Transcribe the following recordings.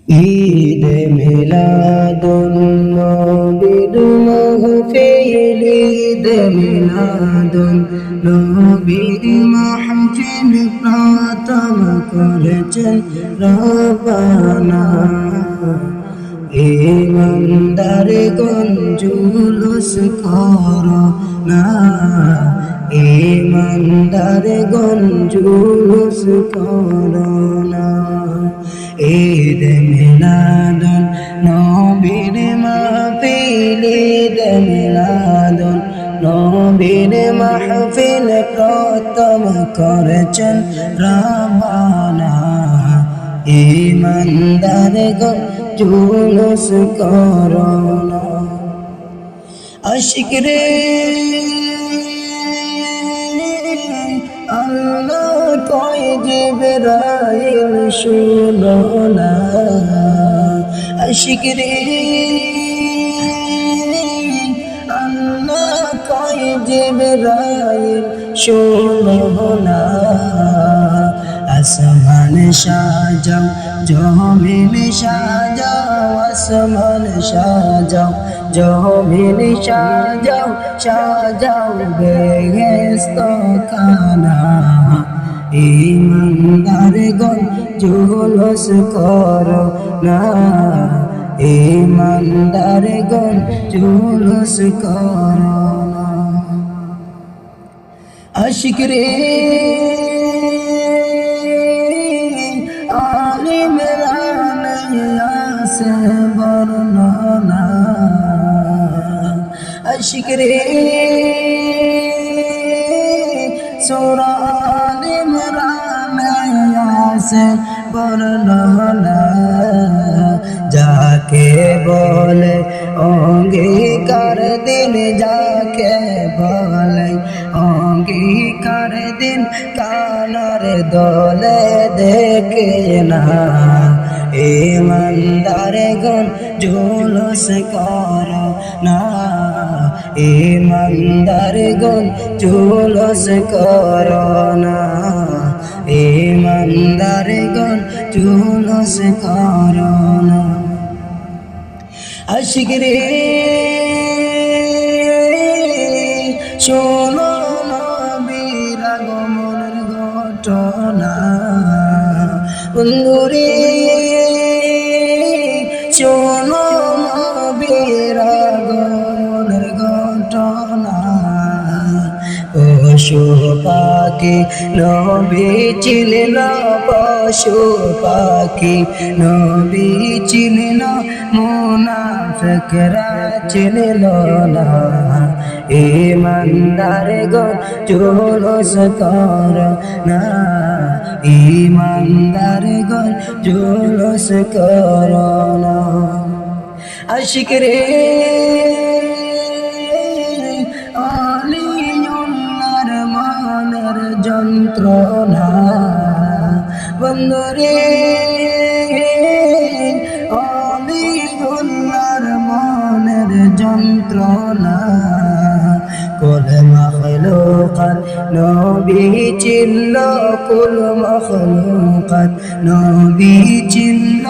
ঈদ মিলাদুন নবীর মাহফিল ঈদ মিলাদুন নবীর মাহফিল প্রথম করেছেন রব্বানা ইমানদারগণ জুলুস করো না ইমানদারগণ জুলুস করো না ঈদ মিলাদুন নবীর মাহফিল ঈদ মিলাদুন নবীর মাহফিল প্রথম করেছেন রব্বানা ইমানদারগণ জুলুস করো না আশিক রে আল্লাহ কয় জিবরাইল শুনো না আশিক রে আল্লাহ কয় জিবরাইল শুনো না আসমান সাজাও জমিন সাজাও আসমান সাজাও জমিন সাজাও সাজাও বেহেশত খানা ইমানদারগণ জুলুস করো না ইমানদারগণ জুলুস করো না আশিক রে বর্ণনা আশিক রে সূরা আল ইমরান আছে বর্ণনা যাকে বলে অঙ্গীকার দিন যাকে বলে অঙ্গীকার দিন কানার দলে দেখে না ইমানদারগণ জুলুস করো না ইমানদারগণ জুলুস করো না ইমানদারগণ জুলুস করো না আশিক রে শোনো নবীর আগমনের ঘটনা বন্ধুরে শোনো নবীর আগমনের ঘটনা পশু পাখি নবী চিনল পশু পাখি নবী চিনল মুনাফিকরা চিনল না ইমানদারগণ জুলুস করো না ইমানদারগণ জুলুস করো না আশিক রে আলিউল্লাহর মনের যন্ত্রণা বন্ধুরে আলিউল্লাহর মনের যন্ত্রণা কুল মখলুকাত নবী চিনল কুল মখলুকাত নবী চিনল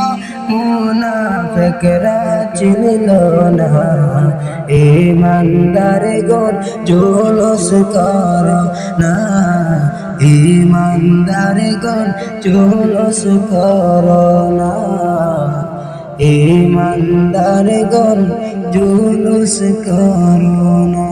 মুনাফিকরা চিনল না ইমানদারগণ জুলুস করো না ইমানদারগণ জুলুস করো না ইমানদারগণ জুলুস করো না।